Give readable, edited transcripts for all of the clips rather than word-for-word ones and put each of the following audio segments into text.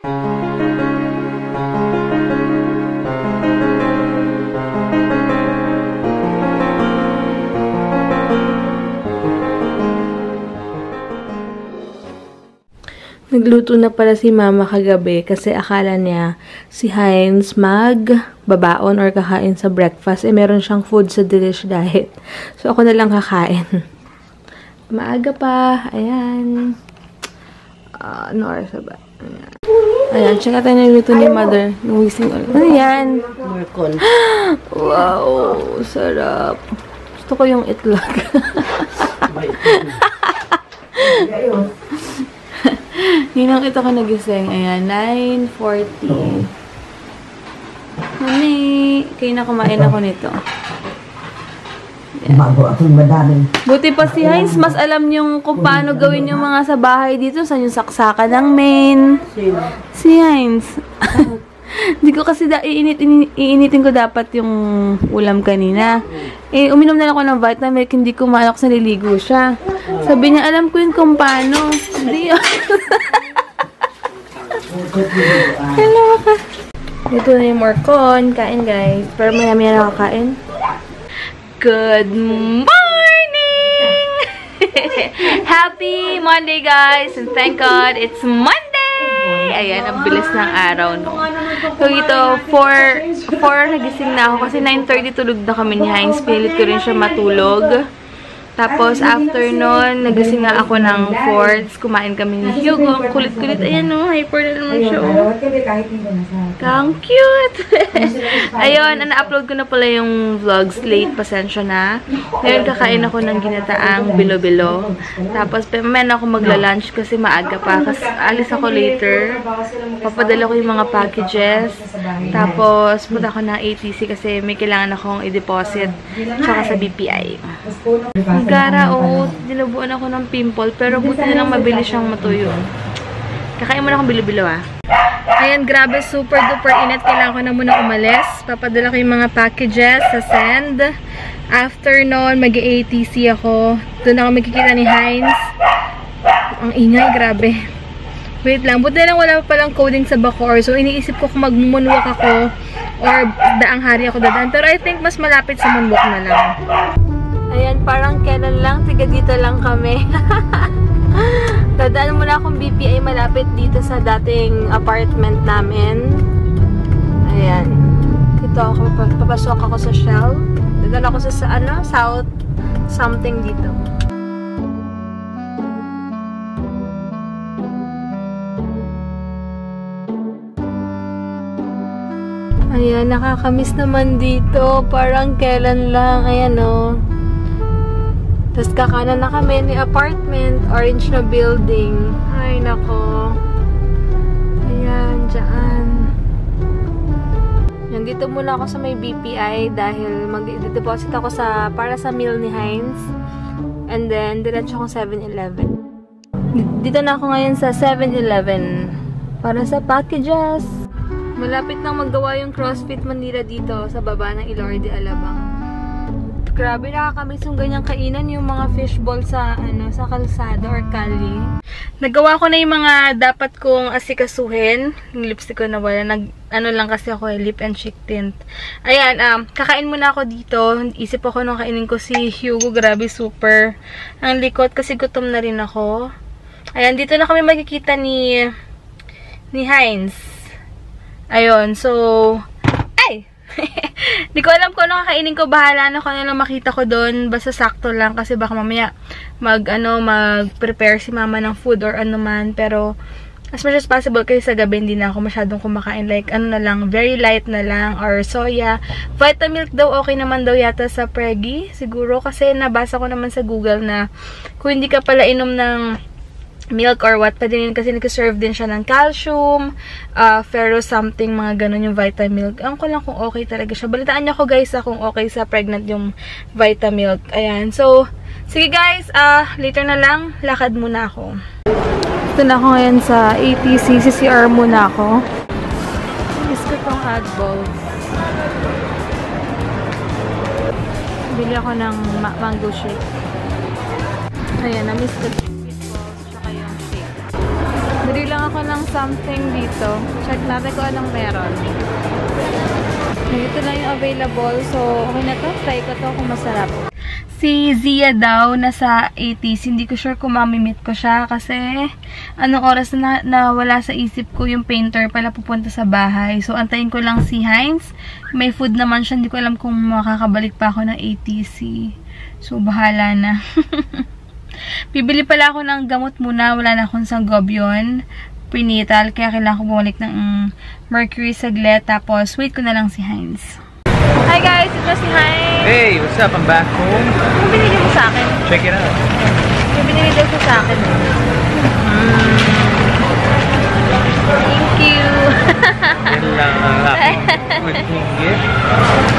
Nagluto na pala si Mama kagabi kasi akala niya si Heinz magbabaon or kakain sa breakfast. Meron siyang food sa Delish Diet. So, ako na lang kakain. Maaga pa. Ayan. Ano oras ba? Ayan. Check out tayo na luto ni Mother. Nuwising ulit. Ano yan? Morcon. Wow. Sarap. Gusto ko yung itlog. Ninang ito ko nagising. Ayan, 9:40. Mami, kayo na kumain ako nito. Bago akong madaming. Buti pa si Heinz, mas alam niyong kung paano gawin yung mga sa bahay dito. Saan yung saksakan ng main. Si Heinz. Hindi ko kasi iinitin ko dapat yung ulam kanina. Uminom na lang ako ng Vitamilk, hindi ko maalok sa naliligo siya. Sabi niya, alam ko yun kung paano. Hindi yun. Hello ka. Ito na yung morcon. Kain, guys. Pero marami na nakakain. Good morning! Happy Monday, guys! And thank God, it's Monday! Ayan, ang bilis ng araw, no? So, ito, 4 nagising na ako kasi 9:30 tulog na kami ni Heinz. Pinilit ko rin siya matulog. Tapos, after nun, nagising nga ako ng 4. Kumain kami ni Hugo. Ang kulit-kulit. Ayan, no? Hyper na naman siya, oh. Ang cute! Ayun, na-upload ko na pala yung vlogs late. Pasensya na. Ngayon, kakain ako ng ginataang bilo-bilo. Tapos, mamaya ako magla-lunch kasi maaga pa. Kasi alis ako later. Papadala ko yung mga packages. Tapos, punta ako ng ATC kasi may kailangan akong i-deposit. Tsaka sa BPI. Gara, oo. Dinubuan ako ng pimple. Pero buti na lang mabilis siyang matuyo. Kakain mo na akong bilo-bilo, ah. Ayan, grabe. Super duper init. Kailangan ko na muna umalis. Papadala ko yung mga packages sa send. After nun, mag-ATC ako. Doon ako magkikita ni Heinz. Ang ingay, grabe. Wait lang. Buti na lang wala pa palang coding sa Bacoor. So, iniisip ko kung mag-moonwalk ako or daang hari ako dadaan. Pero I think mas malapit sa moonwalk na lang. Ayan, parang kailan lang, tiga dito lang kami. Dadaan muna akong BPI malapit dito sa dating apartment namin. Ayan. Dito ako, papasok ako sa Shell. Dadaan ako sa ano, South something dito. Ayan, nakakamiss naman dito. Parang kailan lang. Ayan, oh. Tapos kakanan na kami ni apartment, orange na building. Ay, nako. Ayan, dyan. Yan, dito muna ako sa may BPI dahil mag-deposit ako para sa meal ni Heinz. And then, diretso akong 7-Eleven. Dito na ako ngayon sa 7-Eleven para sa packages. Malapit nang maggawa yung CrossFit Manila dito sa baba ng Ilorde, Alabang. Grabe, nakakamiss yung ganyang kainan, yung mga fishball sa kalsada or kali. Nagawa ko na yung mga dapat kong asikasuhin. Yung lipstick ko na wala. Lang kasi ako, lip and cheek tint. Ayan, kakain muna ako dito. Isip ako nung kainin ko si Hugo. Grabe, super. Ang likot kasi gutom na rin ako. Ayan, dito na kami magkikita ni Heinz. Ayun, so... Ay! Di ko alam kung ano kakainin ko. Bahala na kung ano lang makita ko doon. Basta sakto lang kasi baka mamaya mag-prepare si mama ng food or ano man. Pero as much as possible kasi sa gabi hindi na ako masyadong kumakain. Like ano na lang, very light na lang or soya. Vitamilk daw, okay naman daw yata sa Preggy. Siguro kasi nabasa ko naman sa Google na kung hindi ka pala inom ng milk or what, pwede rin kasi nag-serve din siya ng calcium, ferrous something, mga ganun yung Vitamilk. Ang ko lang kung okay talaga siya. Balitaan niyo ako guys kung okay sa pregnant yung Vitamilk. Ayan. So, sige guys, later na lang, lakad muna ako. Ito na ako ngayon sa ATC, CCR muna ako. Miss ko tong Agballs. Bili ako ng mango shake. Ayan, na-miss ko. Bili lang ako ng something dito. Check natin kung anong meron. Ito lang yung available. So, okay na to. Try ko to kung masarap. Si Zia daw, nasa 80s. Hindi ko sure kung mamimit ko siya kasi anong oras na wala sa isip ko yung painter pala pupunta sa bahay. So, antayin ko lang si Heinz. May food naman siya. Hindi ko alam kung makakabalik pa ako ng ATC. So, bahala na. Bibili pala ako ng gamot muna. Wala na akong sangobion. Prenatal. Kaya kailangan ko bumalik ng Mercury saglit. Tapos, wait ko na lang si Heinz. Hi guys! Ito si Heinz. Hey! What's up? I'm back home. Ano binili mo sa akin? Check it out. Ano binili daw sa akin? Thank you! Yan lang ang aking gift.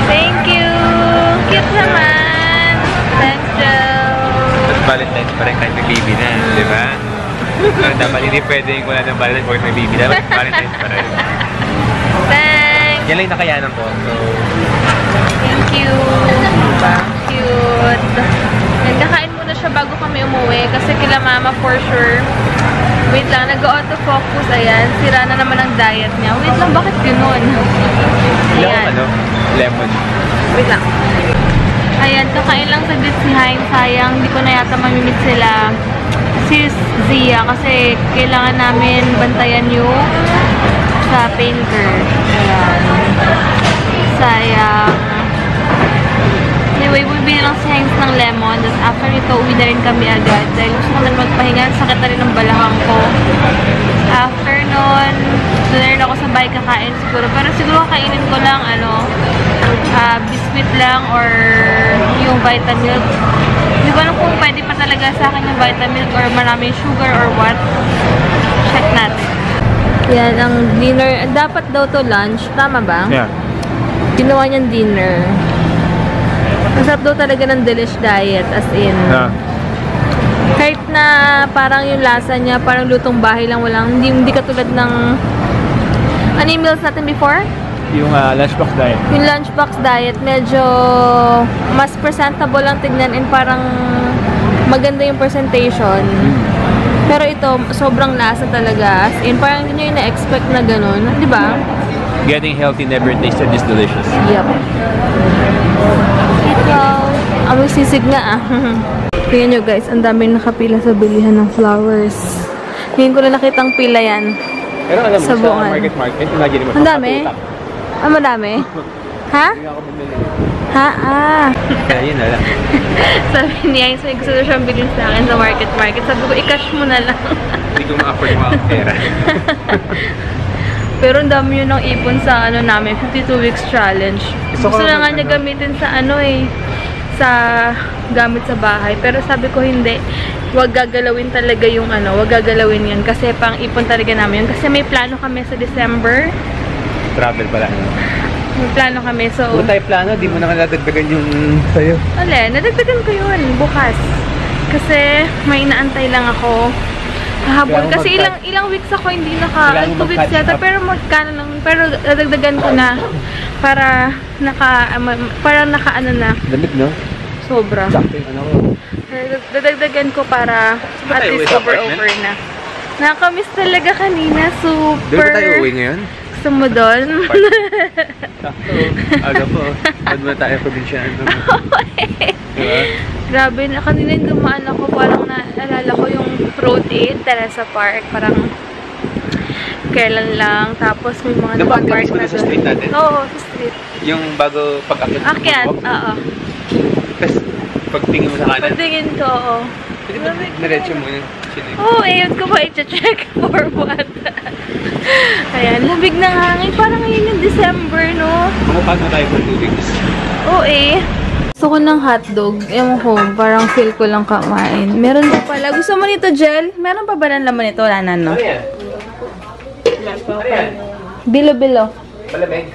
Thank you! Cute naman! Thanks, Joe! Tapos Valentine's pa rin kahit may baby na, di ba? Dapat hindi pwedeng wala ng Valentine's kahit may baby. Dapat Valentine's pa rin. Thanks! Yan lang yung nakayanan ko. So, thank you! Diba? Cute! Nagkakain muna siya bago kami umuwi kasi kila mama for sure. Wait lang, nag-autofocus. Ayan, sira na naman ang diet niya. Wait lang, bakit gano'n? Ayan. Lemon. Wait lang. Ayan, kakain lang saglit si Heinz. Sayang, hindi ko na yata mamimit sila si Zia kasi kailangan namin bantayan yung sa painter. Ayan. Sayang. Anyway, bumibili lang si Heinz ng lemon. Tapos after nito, uwi na rin kami agad. Dahil gusto ko na magpahinga. Sakit na rin ng balakang ko. After nun, doon na rin ako sa bahay kakain siguro. Pero siguro kakainin ko lang, biscuit lang or yung Vitamilk. Hindi ko alam kung pwede pa talaga sa akin yung Vitamilk or maraming sugar or what. Check natin. Yan, ang dinner. Dapat daw to lunch. Tama ba? Yeah. Ginawa niyang dinner. Ang sarap daw talaga ng Delish Diet. As in, kahit na parang yung lasa niya, parang lutong bahay lang, walang, hindi katulad ng, ano yung meals natin before? Yung lunchbox diet. Yung lunchbox diet, medyo mas presentable lang tignan and parang maganda yung presentation. Pero ito, sobrang lasa talaga. As in, parang hindi nyo yung na-expect na ganun. Di ba? Getting healthy never tasted this delicious. Yep. Ito, amoy sisig nga Tingnan nyo guys, ang daming nakapila sa bilihan ng flowers. Ngayon ko na nakitang pila yan. Pero alam mo, sa market, imagine mo. Ang dami? Ah, madami? Ha? Ha? Ah. Kaya yun na lang. Sabi niya, so gusto na siyang bilhin sa akin sa market. Sabi ko, i-cash mo na lang. Hindi ko ma-afford mga pera. Pero ang dami yun ng ipon sa namin, 52 weeks challenge. Gusto na nga niya gamitin sa sa gamit sa bahay. Pero sabi ko hindi. Huwag gagalawin talaga yung huwag gagalawin yan. Kasi pang ipon talaga namin yun. Kasi may plano kami sa December. Travel pala. May plano kami. So, kung tayo plano, di mo na nadagdagan yung sa'yo. Wala, nadagdagan ko yun bukas. Kasi may inaantay lang ako. Habol. Kasi ilang weeks ako hindi 2 weeks yata. Pero magkano lang. Pero nadagdagan ko na para naka na. Damit, no? Sobra. Sakto yung ko. Dadagdagan ko para at least over na. Nakamiss talaga kanina. Super. Doon ba tayo uwi ngayon? Gusto mo doon? Sakto. Aga po. Doon ba tayo probinsyano? Diba? Grabe. Kanina yung dumaan ako. Parang naalala ko yung road 8. Teresa Park. Parang kailan lang. Tapos may mga nakapark na sa street natin? Oo, sa street. Yung bago pag-akit? Akyat, oo. Tapos pagtingin mo sa kanan? Pagtingin ko, oo. Pwede ba naretso mo yun? Oo, ayun ko ba i-check for what? Ayan, labig ng hangin. Parang ngayon yung December, no? Kumupag mo tayo for 2 weeks. Oo Gusto ko ng hotdog. Ewan ko, parang feel ko lang kamain. Meron pa pala. Gusto mo nito, Jel? Meron pa ba ng laman nito? Wala na, no? Ano yan? Ano yan? Bilo-bilo. Malamig.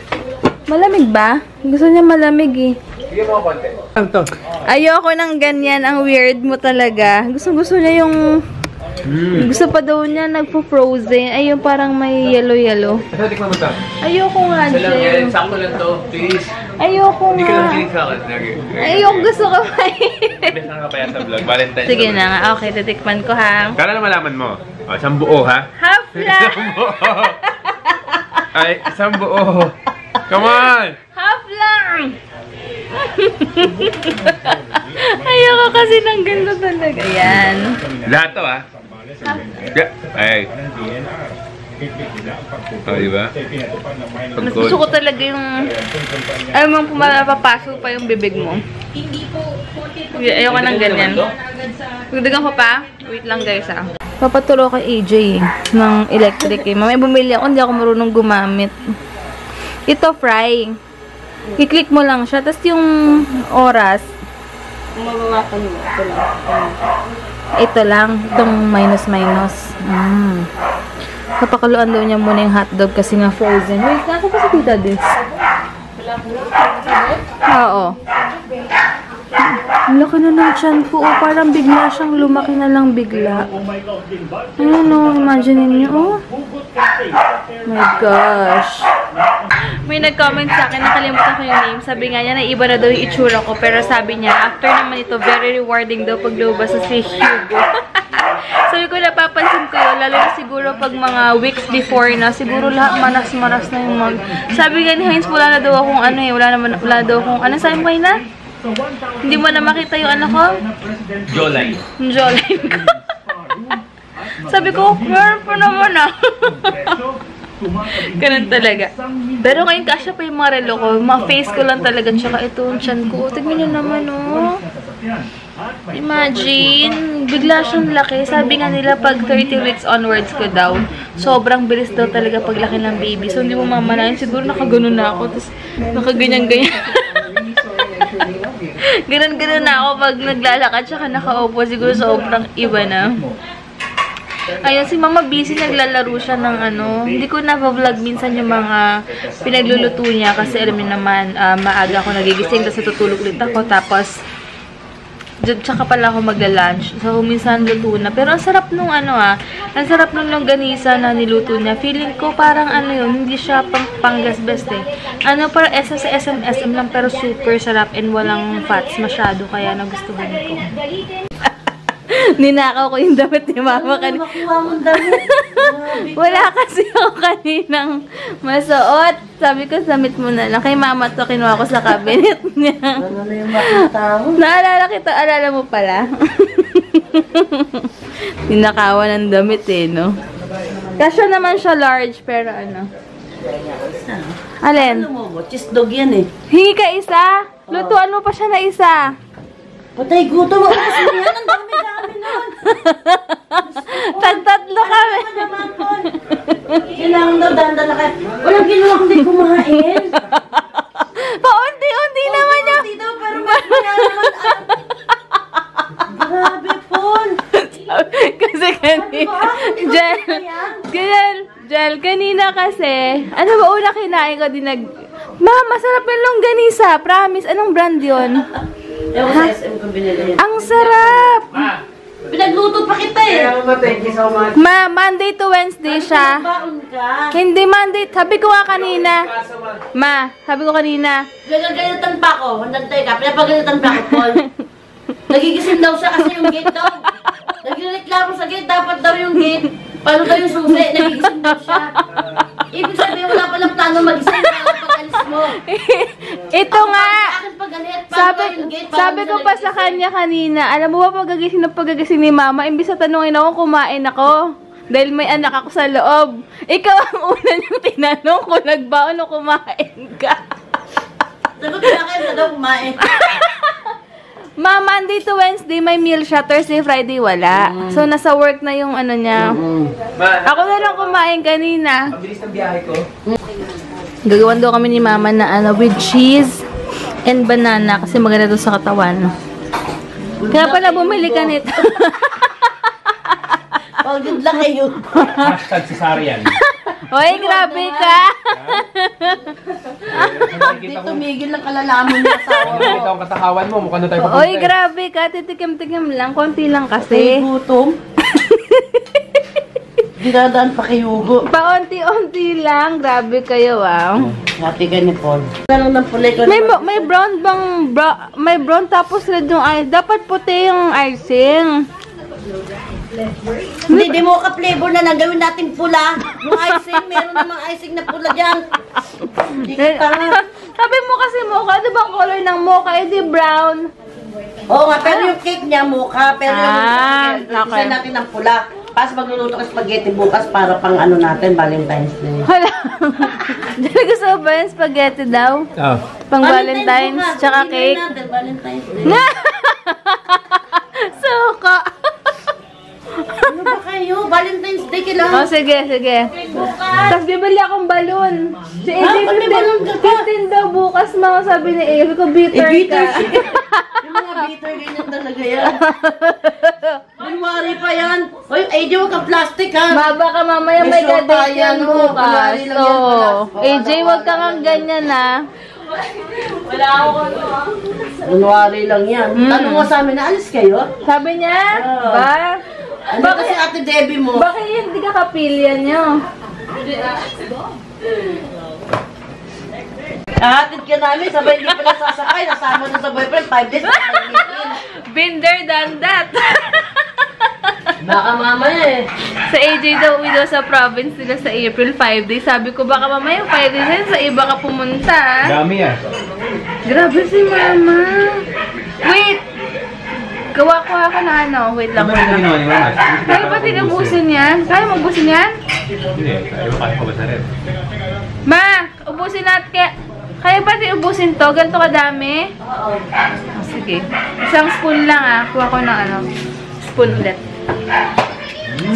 Malamig ba? Gusto niya malamig eh. Bigyan mo ako konti. Ano to? Ayoko ng ganyan. Ang weird mo talaga. Gusto niya yung... Gusto pa daw niya nagpo-frozen. Ay, yung parang may yellow-yellow. Ito, tikman mo to. Ayoko nga, Jel. Sakto lang to. Please. Ayoko Hindi ka nga. lang kinig sa akin. Ayoko, gusto ko pa Best na ka pa yan sa vlog. Valentine's. Sige na nga. Okay, titikman ko ha. Kala na malaman mo. O, isang buo, ha? Half lang! Isang buo. Ay, isang buo. Come on! Half lang! Ayoko kasi ng ganito talaga. Ayan. Lahat to, ha? Ay. O, diba? Mas gusto ko talaga yung... Ayaw mong pumapapasok pa yung bibig mo. Ayoko ng ganyan. Pagdagan ko pa. Wait lang guys ah. Papaturo kay AJ ng electric eh. Mamaya bumili ako, hindi ako marunong gumamit. Ito fry. I-click mo lang siya. Tapos yung oras. Mabawakan mo. Ito lang. Ito lang. Itong minus. Papakuluan daw niya muna yung hotdog kasi nga frozen. Wait, nasa pa si Tita Des? Oo. Ang laki na ng tiyan ko. Oh, parang bigla siyang lumaki na lang bigla. Ayun o, imagine niyo. Oh. My gosh. May nag-comment sa akin, nakalimutan ko yung name. Sabi nga niya na iba na daw yung itsura ko. Pero sabi niya, after naman ito, very rewarding daw pag lumabas sa si Hugo. Sabi ko, napapansin ko yun. Lalo na siguro pag mga weeks before na, siguro lahat manas-maras na yung Sabi nga ni Heinz, wala na daw akong ano eh. Wala daw akong, ano sabi mo na? Hindi mo na makita yung ano ko? Jawline. Yung jawline ko. Sabi ko, meron pa naman ah. Ganun talaga. Pero ngayon kasya pa yung mga relo ko. Mga face ko lang talaga. Tsaka ito, yung chan ko. Tignan nyo naman oh. Imagine, bigla siyang laki. Sabi nga nila pag 30 weeks onwards ko daw, sobrang bilis daw talaga paglaki ng baby. So hindi mo mamalayan. Siguro nakaganon na ako. Tapos nakaganyan-ganyan. Ganon-ganon na ako pag naglalakad. Tsaka nakaupo. Siguro sobrang iba na. Ayun, si Mama busy, naglalaro siya ng ano. Hindi ko na-vlog minsan yung mga pinagluluto niya kasi alam niyo naman, maaga ako nagigising, tapos natutulog ulit ako, tapos tsaka pala ako magla-lunch. So, minsan luto na. Pero ang sarap nung ano ang sarap nung longganisa na niluto niya. Feeling ko parang ano yun, hindi siya panggas-best eh. Ano, parang SM lang, pero super sarap and walang fats masyado, kaya nagustuhan ko. Ninakaw ko yung damit ni Mama kanina. Wala kasi ako kaninang masuot. Sabi ko, damit mo na lang. Kay Mama to, kinuha ko sa cabinet niya. Ano na yung makita mo? Naalala kita, alala mo pala. Ninakawan ng damit eh, no? Kasya naman siya large, pero ano. Alin? Ano mo? Cheese dog yan eh. Hingi ka isa? Lutuan mo pa siya na isa. Patay gutom ako kasi yan. Ang dami-dami nun. Tagtatlo kami. Kailangan daw dandan na kayo. Walang ginawa kundi kumain. Paunti-unti naman niya. Paunti daw, pero mas kaya naman. Grabe, Paul. Kasi kanina. Jel, kanina kasi. Ano ba una kinain ko din Ma, masarap yung longganisa. Promise. Anong brand yun? Ewan sa SM ko binili yan. Ang sarap! Pinagluto pa kita eh. Ma, Monday to Wednesday siya. Baon ka. Hindi Monday. Sabi ko nga kanina. Ma, sabi ko kanina. Nagagalitan pa ako. Nagtay ka. Pinapagalitan pa ako, Paul. Nagigising daw siya kasi yung gate daw. Nagreklamo sa gate. Dapat daw yung gate. Paano daw yung susi? Nagigising daw siya. Ibig sabihin, wala palang plano mag-ising pag-alis mo. Ito nga. Sabi ko pa sa kanya kanina, alam mo ba pagagising ni Mama, imbis na tanungin ako, kumain ako. Dahil may anak ako sa loob. Ikaw ang una niyang tinanong kung nagbaon o kumain ka. Sagot na kayo na daw kumain. Ma, Monday to Wednesday may meal siya, Thursday, Friday wala. So, nasa work na yung ano niya. Ako na lang kumain kanina. Mabilis ng biyahe ko. Gagawan daw kami ni Mama na ano, with cheese and banana kasi maganda doon sa katawan. Kaya pala bumili ka nito. Oh, good luck kayo. Hashtag cesarean. Oy, grabe ka! Hindi tumigil ng kalalaman niya sa ako. Nakikita ang katakawan mo, mukha na tayo papunta. Oy, grabe ka. Titikim-tikim lang. Konti lang kasi. Gutom. Dinadaan pa kay Hugo. Paunti-unti lang. Grabe kayo, wow. Happy ka ni Paul. Meron ng pulay ko. May brown bang... may brown tapos red yung ice. Dapat puti yung icing. Hindi mocha flavor na lang. Gawin natin pula. Yung icing, meron namang icing na pula dyan. Hindi kita nga. Sabi mo kasi mocha, di ba ang color ng mocha? Eh di brown. Oo nga, pero yung cake niya mocha. Pero yung okay. isa natin ng pula. Pas magluluto ka spaghetti bukas para pang ano natin, Valentine's Day. Wala. Dali gusto mo ba yung spaghetti daw? Oh. Pang Valentine's, bukas. tsaka Hindi cake. natin, Valentine's Day. Suka. Ano ba kayo? Valentine's Day kailangan. Oh, sige, sige. Tapos bibili akong balon. Si AJ, ba't may balon ka pa? 15 daw bukas, mga sabi ni AJ ko, bitter bitter ka. siya. Yung mga bitter, ganyan talaga yan. January pa yan. Hoy, AJ, huwag kang plastic ha. Baka mamaya may May short ka-date tayo, yan no? bukas. Kunwari lang yan pala. So, AJ, wag ka nga ganyan na. January lang yan. Tanong mo sa amin, naalis kayo? Sabi niya, Oo. ba? Ano kasi ate Debbie mo? Bakit hindi ka kapilya niyo? Kahatid ka namin, sabay hindi pala sasakay. Nasama na sa boyfriend, 5 days. Been there, done that. Baka mamaya eh. Sa AJ daw, uwi daw sa province nila sa April 5 days. Sabi ko, baka mamaya 5 days na sa iba ka pumunta. Dami ah. Grabe si mama. Wait! Gawa ko ako na ano. Wait lang. Ano yung ginawa ni Mama? Kaya ba tinubusin yan? Kaya mo ubusin yan? Hindi, ayaw mo kaya pabasa rin. Ma! Ubusin natin. Kaya ba ubusin to? Ganito kadami? Oo. Oh, sige. Isang spoon lang ah. Kuha ko ng ano. Spoon ulit.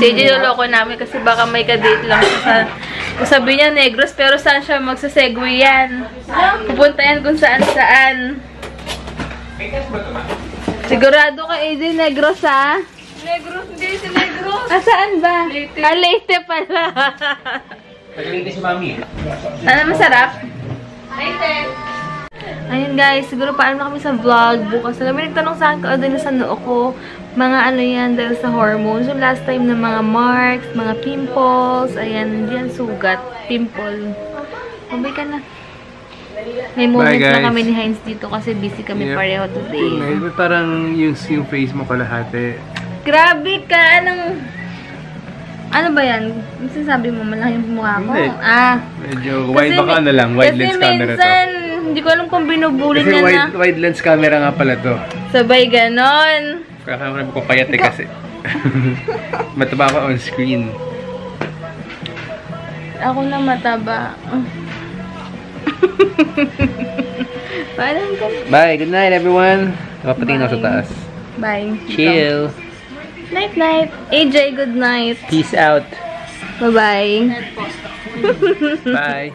Si AJ loloko namin kasi baka may ka-date lang siya sa... Kung sabi niya Negros, pero saan siya magsasegue yan? Pupunta yan kung saan-saan. Sigurado ka AJ Negros ha? Negros, hindi si Negros. Ah, saan ba? Leyte. Ah, Leyte pala. Tagalite si Mami. Ano masarap? Leyte. Ayun guys, siguro paano na kami sa vlog bukas. Alam mo, nagtanong sa akin ano sa noo ko. Mga ano yan dahil sa hormones. So last time na mga marks, mga pimples. Ayan, hindi yan sugat. Pimple. Mabay ka na. May moment lang kami ni Heinz dito kasi busy kami pareho today. Parang yung face mo kalahati. Grabe ka! Ano ba yan? Ano sinasabi mo? Malaki yung mukha ko? Hindi. Ah. Medyo wide baka ano lang, wide lens camera to. Kasi minsan, hindi ko alam kung binubuli Kasi niya na. wide lens camera nga pala to. Sabay ganon. Kaya kaya ko payat eh kasi. Mataba ka on screen. Ako na mataba. Parang ganun. Bye, good night everyone. Nakapatingin ako sa taas. Bye. Chill. Night night. AJ, good night. Peace out. Bye-bye. Bye.